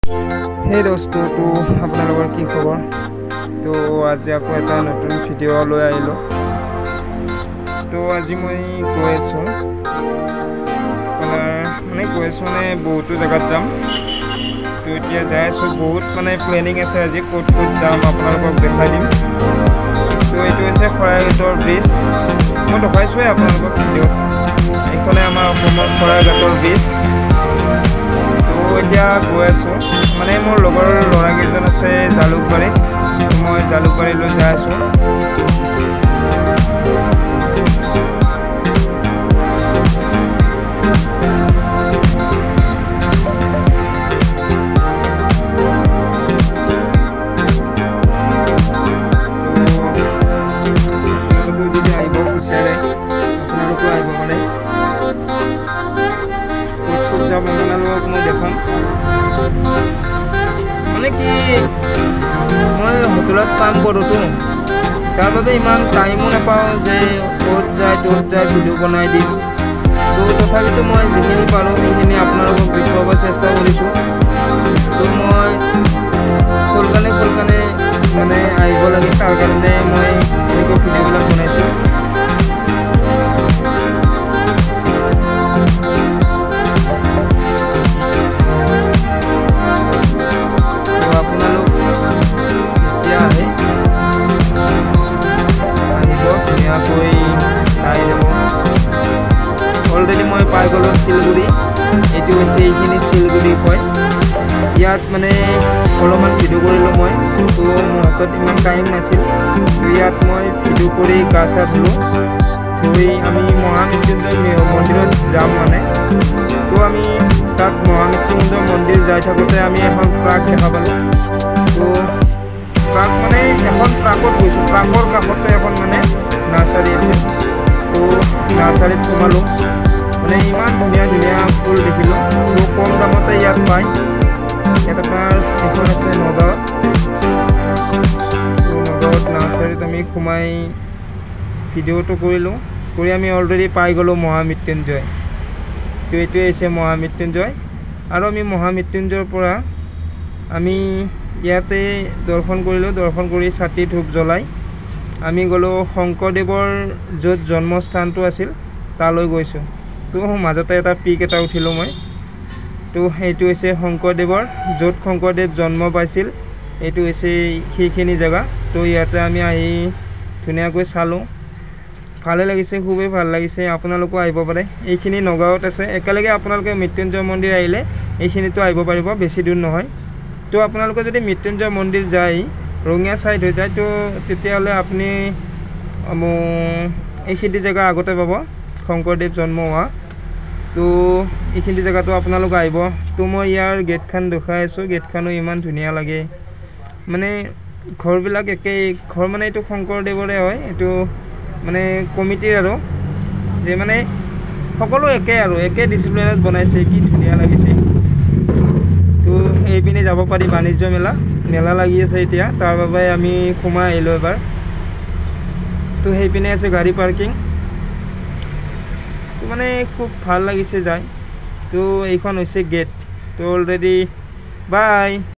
हे दोस्तों, तो আপোনালোকৰ কি খবৰ? তো আজি আকৌ এটা নতুন ভিডিঅ' লৈ আহিলো। তো আজি মই গৈ আছো মানে বহুতো জেগাত যাম। তো এতিয়া যাই আছো, বহুত মানে প্লেনিং আছে আজি ক'ত যাম আপোনালোকক দেখাই দিম। তো এইটো হৈছে শৰাইঘাটৰ ব্ৰিজ। মই দেখাইছোৱে আপোনালোকক ভিডিঅ'ত। এইখনে আমাৰ অসমৰ শৰাইঘাটৰ ব্ৰিজ। এতিয়া গৈ আছো, মানে মোৰ লগৰ ল'ৰাকেইজন আছে জালুকবাৰীত। মই জালুকবাৰীলৈ যাই আছো। যদি আহিব বিচাৰে আপোনালোকো আহিব পাৰে। ক'ত যাব আপোনালোকক মই দেখাম। মানে কি, মই হোটেলত কাম কৰোঁতো, তাৰ বাবে ইমান টাইমো নাপাওঁ যে ক'ত যায় ভিডিঅ' বনাই দিম। তো তথাপিতো মই যিখিনি পাৰোঁ সেইখিনি আপোনালোকক দেখুৱাব চেষ্টা কৰিছোঁ। তো মই সোনকালে মানে আহিব লাগে, তাৰ কাৰণে মই এনেকৈ ভিডিঅ'বিলাক বনাইছোঁ। অলৰেডি মই পাই গ'লোঁ শিলগুৰি। এইটো হৈছে এইখিনি শিলগুৰি কয়। ইয়াত মানে অলপমান ভিডিঅ' কৰিলোঁ মই। তো মোৰ হাতত ইমান টাইম নাছিল। তো ইয়াত মই ভিডিঅ' কৰি গা চা ধুলোঁ। ধুই আমি মহামৃত্যুঞ্জয় মন্দিৰত যাম মানে। তো আমি তাত মহামৃত্যুঞ্জয় মন্দিৰ যাই থাকোঁতে আমি এখন ট্ৰাক দেখা পালোঁ। তো ট্ৰাক মানে এখন ট্ৰাকত গৈছোঁ। ট্ৰাকৰ কাষতে এখন মানে নাৰ্চাৰী আছে। তো নাৰ্চাৰীত সোমালোঁ। মানে ইমান ধুনীয়া ফুল দেখিলোঁ। তো কম দামতে ইয়াত পায়। ইয়াত আপোনাৰ এখন আছে নগাঁৱত। তো নগাঁৱত নাৰ্চাৰীত আমি সোমাই ভিডিঅ'টো কৰিলোঁ। কৰি আমি অলৰেডি পাই গ'লোঁ মহামৃত্যুঞ্জয়। তো এইটোৱে হৈছে মহামৃত্যুঞ্জয়। আৰু আমি মহামৃত্যুঞ্জয়ৰ পৰা আমি ইয়াতে দৰ্শন কৰিলোঁ। দৰ্শন কৰি চাকি ধূপ জ্বলাই আমি গ'লোঁ শংকৰদেৱৰ য'ত জন্মস্থানটো আছিল তালৈ গৈছোঁ। তো মাজতে এটা পিক এটা উঠিলোঁ মই। তো সেইটো হৈছে শংকৰদেৱৰ, য'ত শংকৰদেৱ জন্ম পাইছিল। এইটো হৈছে সেইখিনি জেগা। তো ইয়াতে আমি আহি ধুনীয়াকৈ চালোঁ। ভালে লাগিছে, খুবেই ভাল লাগিছে। আপোনালোকো আহিব পাৰে। এইখিনি নগাঁৱত আছে। একেলগে আপোনালোকে মৃত্যুঞ্জয় মন্দিৰ আহিলে এইখিনিতো আহিব পাৰিব, বেছি দূৰ নহয়। তো আপোনালোকে যদি মৃত্যুঞ্জয় মন্দিৰ যায়, ৰঙিয়া ছাইড হৈ যায়, তো তেতিয়াহ'লে আপুনি এইখিনি জেগা আগতে পাব, শংকৰদেৱ জন্ম হোৱা। তো এইখিনি জেগাটো আপোনালোক আহিব। তো মই ইয়াৰ গেটখন দেখাই আছোঁ। গেটখনো ইমান ধুনীয়া লাগে। মানে ঘৰবিলাক একেই ঘৰ, মানে এইটো শংকৰদেৱৰে হয়। এইটো মানে কমিটিৰ আৰু যে মানে সকলো একে আৰু একে ডিচিপ্লিনত বনাইছে। কি ধুনীয়া লাগিছে। তো এইপিনে যাব পাৰি। বাণিজ্য মেলা লাগি আছে এতিয়া, তাৰ বাবে আমি সোমাই আহিলোঁ এবাৰ। তো সেইপিনে আছে গাড়ী পাৰ্কিং। তো মানে খুব ভাল লাগিছে যায়। তো এইখন হৈছে গেট। তো অলৰেডি বাই।